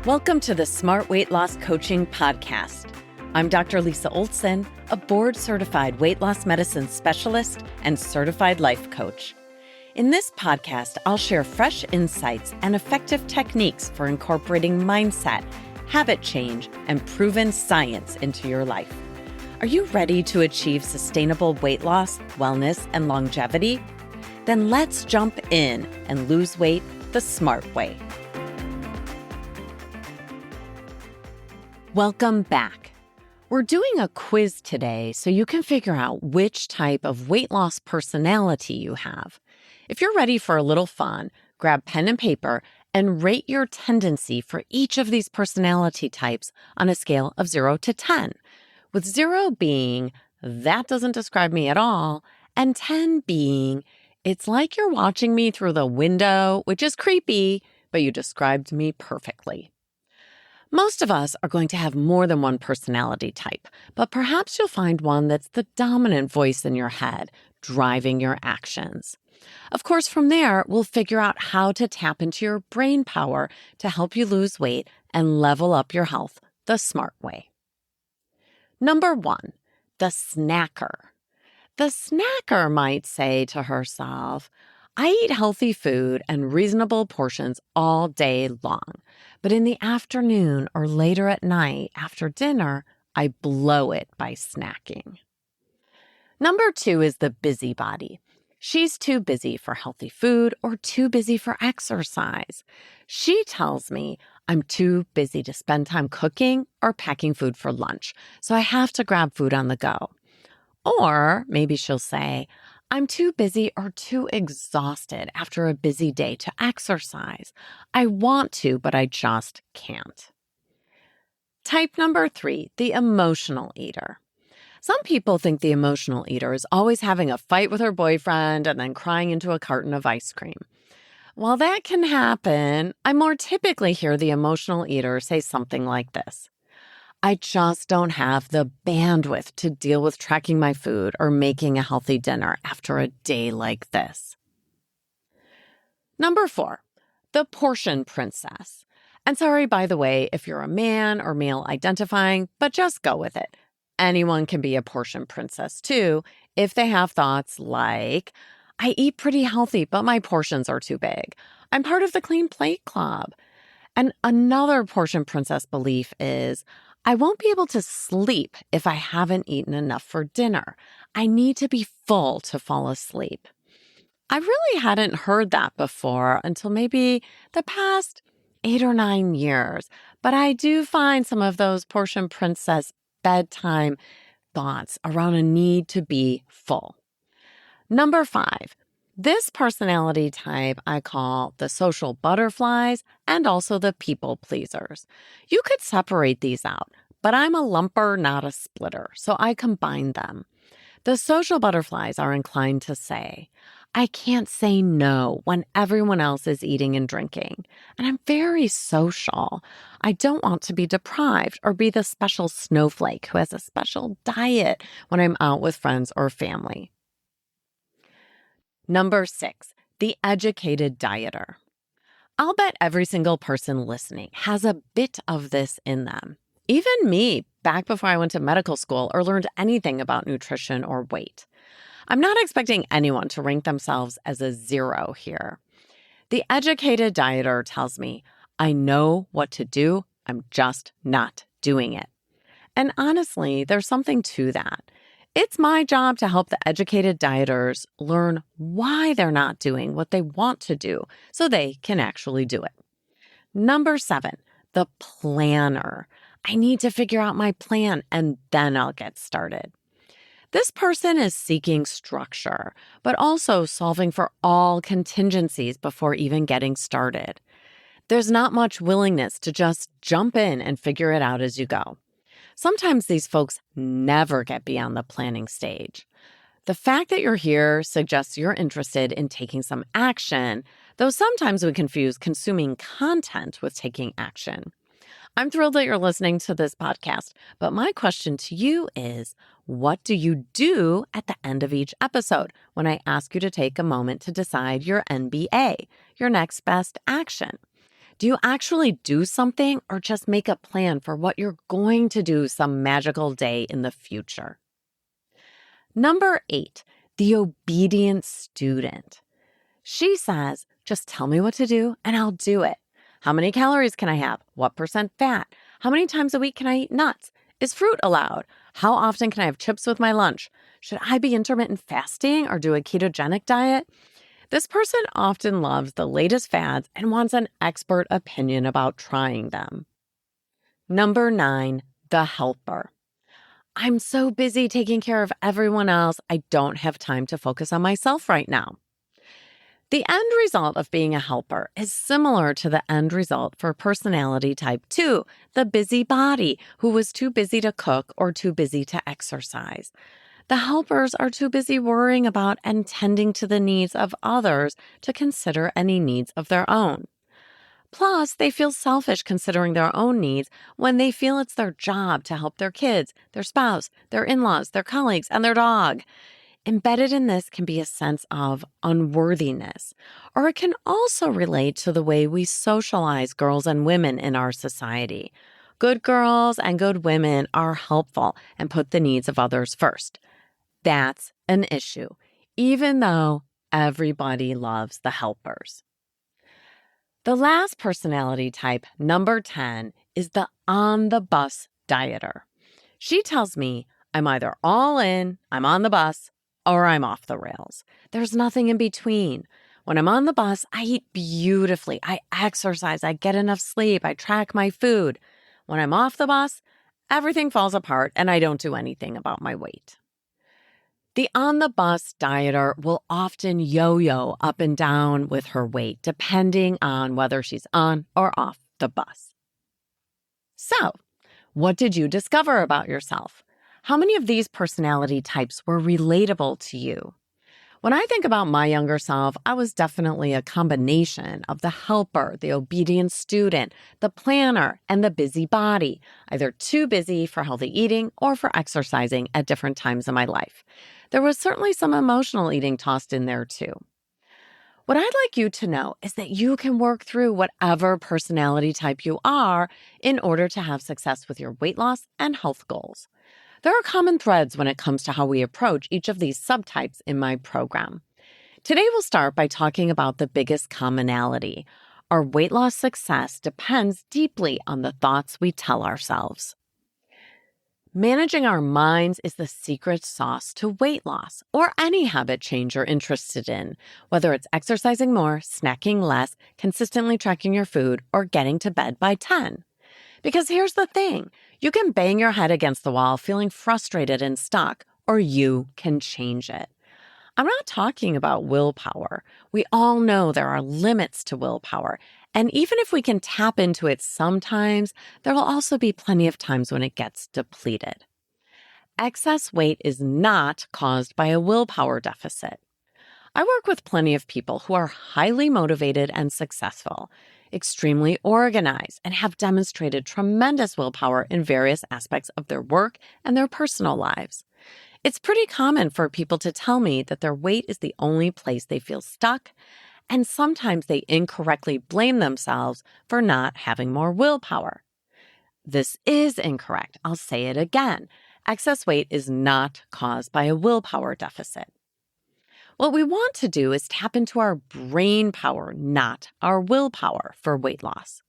Welcome to the Smart Weight Loss Coaching Podcast. I'm Dr. Lisa Olson, a board-certified weight loss medicine specialist and certified life coach. In this podcast, I'll share fresh insights and effective techniques for incorporating mindset, habit change, and proven science into your life. Are you ready to achieve sustainable weight loss, wellness, and longevity? Then let's jump in and lose weight the smart way. Welcome back. We're doing a quiz today so you can figure out which type of weight loss personality you have. If you're ready for a little fun, grab pen and paper and rate your tendency for each of these personality types on a scale of 0 to 10, with 0 being, that doesn't describe me at all, and 10 being, it's like you're watching me through the window, which is creepy, but you described me perfectly. Most of us are going to have more than one personality type, but perhaps you'll find one that's the dominant voice in your head, driving your actions. Of course, from there, we'll figure out how to tap into your brain power to help you lose weight and level up your health the smart way. Number 1, the snacker. The snacker might say to herself, I eat healthy food and reasonable portions all day long, but in the afternoon or later at night after dinner, I blow it by snacking. Number 2 is the busybody. She's too busy for healthy food or too busy for exercise. She tells me I'm too busy to spend time cooking or packing food for lunch, so I have to grab food on the go. Or maybe she'll say, I'm too busy or too exhausted after a busy day to exercise. I want to, but I just can't. Type number 3, the emotional eater. Some people think the emotional eater is always having a fight with her boyfriend and then crying into a carton of ice cream. While that can happen, I more typically hear the emotional eater say something like this. I just don't have the bandwidth to deal with tracking my food or making a healthy dinner after a day like this. Number 4, the portion princess. And sorry, by the way, if you're a man or male identifying, but just go with it. Anyone can be a portion princess too if they have thoughts like, I eat pretty healthy, but my portions are too big. I'm part of the Clean Plate Club. And another portion princess belief is, I won't be able to sleep if I haven't eaten enough for dinner. I need to be full to fall asleep. I really hadn't heard that before until maybe the past 8 or 9 years, but I do find some of those portion princess bedtime thoughts around a need to be full. Number 5, this personality type I call the social butterflies and also the people pleasers. You could separate these out, but I'm a lumper, not a splitter, so I combine them. The social butterflies are inclined to say, I can't say no when everyone else is eating and drinking, and I'm very social. I don't want to be deprived or be the special snowflake who has a special diet when I'm out with friends or family. Number 6, the educated dieter. I'll bet every single person listening has a bit of this in them. Even me, back before I went to medical school or learned anything about nutrition or weight. I'm not expecting anyone to rank themselves as a 0 here. The educated dieter tells me, I know what to do, I'm just not doing it. And honestly, there's something to that. It's my job to help the educated dieters learn why they're not doing what they want to do so they can actually do it. Number 7, the planner. I need to figure out my plan and then I'll get started. This person is seeking structure, but also solving for all contingencies before even getting started. There's not much willingness to just jump in and figure it out as you go. Sometimes these folks never get beyond the planning stage. The fact that you're here suggests you're interested in taking some action, though sometimes we confuse consuming content with taking action. I'm thrilled that you're listening to this podcast, but my question to you is, what do you do at the end of each episode when I ask you to take a moment to decide your NBA, your next best action? Do you actually do something or just make a plan for what you're going to do some magical day in the future? Number 8, the obedient student. She says, just tell me what to do and I'll do it. How many calories can I have? What percent fat? How many times a week can I eat nuts? Is fruit allowed? How often can I have chips with my lunch? Should I be intermittent fasting or do a ketogenic diet? This person often loves the latest fads and wants an expert opinion about trying them. Number 9, the helper. I'm so busy taking care of everyone else, I don't have time to focus on myself right now. The end result of being a helper is similar to the end result for personality type 2, the busybody who was too busy to cook or too busy to exercise. The helpers are too busy worrying about and tending to the needs of others to consider any needs of their own. Plus, they feel selfish considering their own needs when they feel it's their job to help their kids, their spouse, their in-laws, their colleagues, and their dog. Embedded in this can be a sense of unworthiness, or it can also relate to the way we socialize girls and women in our society. Good girls and good women are helpful and put the needs of others first. That's an issue, even though everybody loves the helpers. The last personality type, number 10, is the on-the-bus dieter. She tells me I'm either all in, I'm on the bus, or I'm off the rails. There's nothing in between. When I'm on the bus, I eat beautifully, I exercise, I get enough sleep, I track my food. When I'm off the bus, everything falls apart and I don't do anything about my weight. The on-the-bus dieter will often yo-yo up and down with her weight, depending on whether she's on or off the bus. So, what did you discover about yourself? How many of these personality types were relatable to you? When I think about my younger self, I was definitely a combination of the helper, the obedient student, the planner, and the busybody, either too busy for healthy eating or for exercising at different times in my life. There was certainly some emotional eating tossed in there too. What I'd like you to know is that you can work through whatever personality type you are in order to have success with your weight loss and health goals. There are common threads when it comes to how we approach each of these subtypes in my program. Today we'll start by talking about the biggest commonality. Our weight loss success depends deeply on the thoughts we tell ourselves. Managing our minds is the secret sauce to weight loss or any habit change you're interested in, whether it's exercising more, snacking less, consistently tracking your food, or getting to bed by 10. Because here's the thing, you can bang your head against the wall feeling frustrated and stuck, or you can change it. I'm not talking about willpower. We all know there are limits to willpower, and even if we can tap into it sometimes, there will also be plenty of times when it gets depleted. Excess weight is not caused by a willpower deficit. I work with plenty of people who are highly motivated and successful, extremely organized, and have demonstrated tremendous willpower in various aspects of their work and their personal lives. It's pretty common for people to tell me that their weight is the only place they feel stuck, and sometimes they incorrectly blame themselves for not having more willpower. This is incorrect. I'll say it again. Excess weight is not caused by a willpower deficit. What we want to do is tap into our brain power, not our willpower, for weight loss.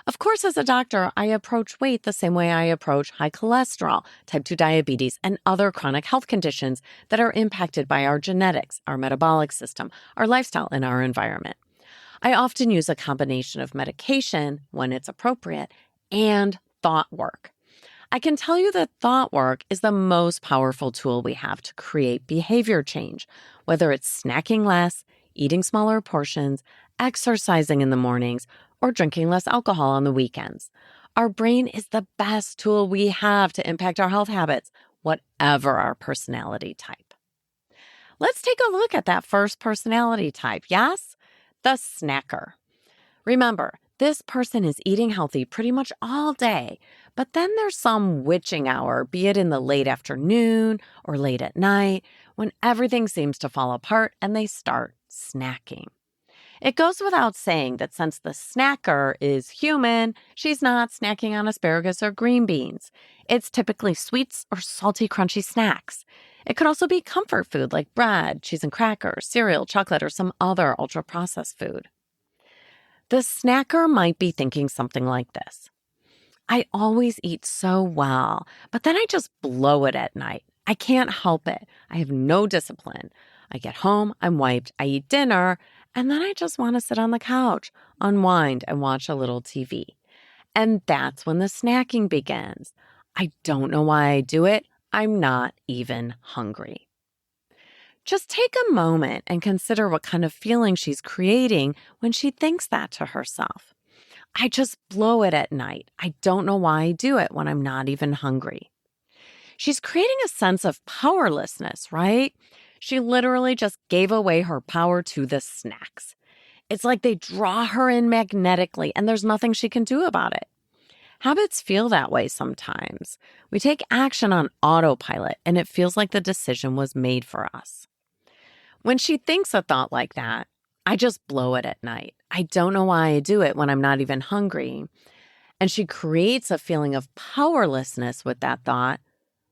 Of course, as a doctor, I approach weight the same way I approach high cholesterol, type 2 diabetes, and other chronic health conditions that are impacted by our genetics, our metabolic system, our lifestyle, and our environment. I often use a combination of medication, when it's appropriate, and thought work. I can tell you that thought work is the most powerful tool we have to create behavior change, whether it's snacking less, eating smaller portions, exercising in the mornings, or drinking less alcohol on the weekends. Our brain is the best tool we have to impact our health habits, whatever our personality type. Let's take a look at that first personality type, yes? The snacker. Remember, this person is eating healthy pretty much all day, but then there's some witching hour, be it in the late afternoon or late at night, when everything seems to fall apart and they start snacking. It goes without saying that since the snacker is human, she's not snacking on asparagus or green beans. It's typically sweets or salty, crunchy snacks. It could also be comfort food like bread, cheese and crackers, cereal, chocolate, or some other ultra-processed food. The snacker might be thinking something like this. I always eat so well, but then I just blow it at night. I can't help it. I have no discipline. I get home, I'm wiped, I eat dinner, and then I just want to sit on the couch, unwind, and watch a little TV. And that's when the snacking begins. I don't know why I do it. I'm not even hungry. Just take a moment and consider what kind of feeling she's creating when she thinks that to herself. I just blow it at night. I don't know why I do it when I'm not even hungry. She's creating a sense of powerlessness, right? She literally just gave away her power to the snacks. It's like they draw her in magnetically and there's nothing she can do about it. Habits feel that way sometimes. We take action on autopilot and it feels like the decision was made for us. When she thinks a thought like that, I just blow it at night. I don't know why I do it when I'm not even hungry. And she creates a feeling of powerlessness with that thought.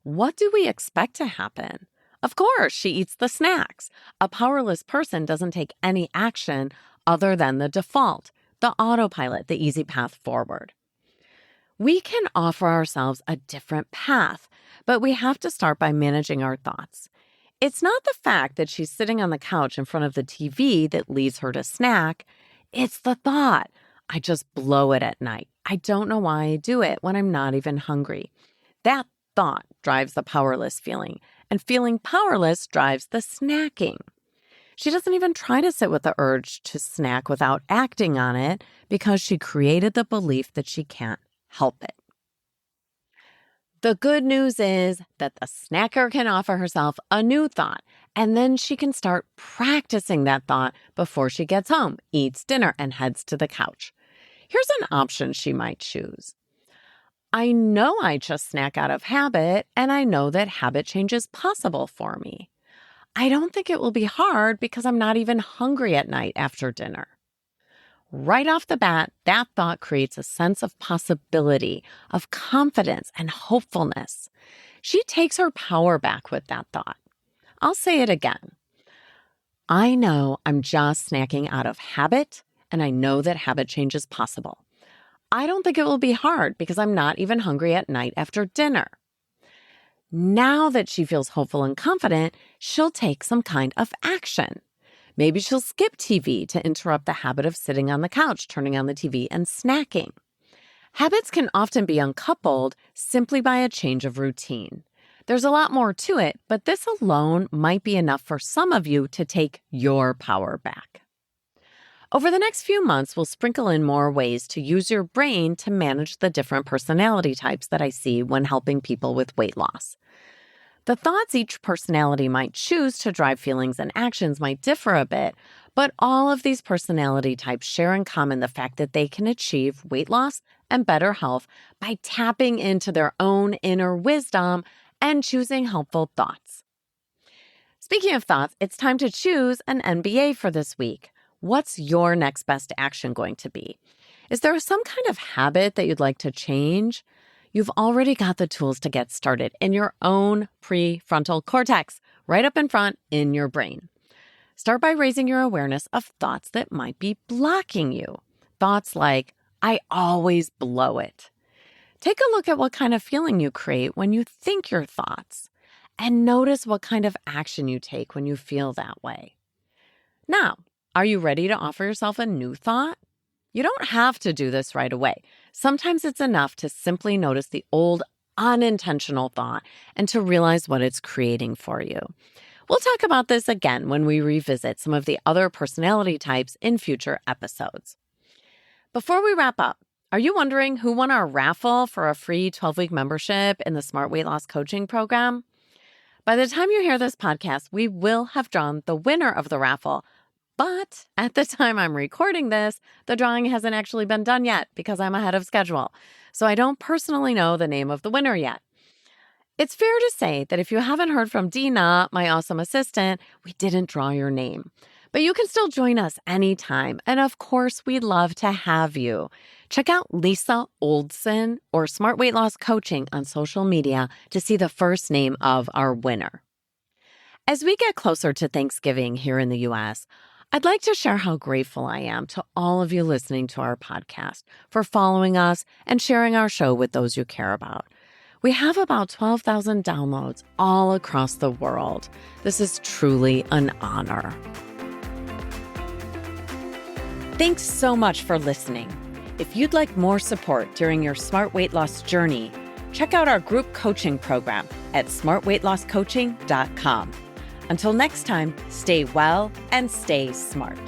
What do we expect to happen? Of course, she eats the snacks. A powerless person doesn't take any action other than the default, the autopilot, the easy path forward. We can offer ourselves a different path, but we have to start by managing our thoughts. It's not the fact that she's sitting on the couch in front of the TV that leads her to snack. It's the thought. I just blow it at night. I don't know why I do it when I'm not even hungry. That thought drives the powerless feeling, and feeling powerless drives the snacking. She doesn't even try to sit with the urge to snack without acting on it because she created the belief that she can't help it. The good news is that the snacker can offer herself a new thought, and then she can start practicing that thought before she gets home, eats dinner, and heads to the couch. Here's an option she might choose. I know I just snack out of habit, and I know that habit change is possible for me. I don't think it will be hard because I'm not even hungry at night after dinner. Right off the bat, that thought creates a sense of possibility, of confidence and hopefulness. She takes her power back with that thought. I'll say it again. I know I'm just snacking out of habit, and I know that habit change is possible. I don't think it will be hard because I'm not even hungry at night after dinner. Now that she feels hopeful and confident, she'll take some kind of action. Maybe she'll skip TV to interrupt the habit of sitting on the couch, turning on the TV, and snacking. Habits can often be uncoupled simply by a change of routine. There's a lot more to it, but this alone might be enough for some of you to take your power back. Over the next few months, we'll sprinkle in more ways to use your brain to manage the different personality types that I see when helping people with weight loss. The thoughts each personality might choose to drive feelings and actions might differ a bit, but all of these personality types share in common the fact that they can achieve weight loss and better health by tapping into their own inner wisdom and choosing helpful thoughts. Speaking of thoughts, it's time to choose an NBA for this week. What's your next best action going to be? Is there some kind of habit that you'd like to change? You've already got the tools to get started in your own prefrontal cortex, right up in front in your brain. Start by raising your awareness of thoughts that might be blocking you. Thoughts like, I always blow it. Take a look at what kind of feeling you create when you think your thoughts, and notice what kind of action you take when you feel that way. Now, are you ready to offer yourself a new thought? You don't have to do this right away. Sometimes it's enough to simply notice the old unintentional thought and to realize what it's creating for you. We'll talk about this again when we revisit some of the other personality types in future episodes. Before we wrap up, are you wondering who won our raffle for a free 12-week membership in the Smart Weight Loss Coaching Program? By the time you hear this podcast, we will have drawn the winner of the raffle. But at the time I'm recording this, the drawing hasn't actually been done yet because I'm ahead of schedule. So I don't personally know the name of the winner yet. It's fair to say that if you haven't heard from Dina, my awesome assistant, we didn't draw your name. But you can still join us anytime. And of course, we'd love to have you. Check out Lisa Oldson or Smart Weight Loss Coaching on social media to see the first name of our winner. As we get closer to Thanksgiving here in the U.S., I'd like to share how grateful I am to all of you listening to our podcast, for following us and sharing our show with those you care about. We have about 12,000 downloads all across the world. This is truly an honor. Thanks so much for listening. If you'd like more support during your smart weight loss journey, check out our group coaching program at smartweightlosscoaching.com. Until next time, stay well and stay smart.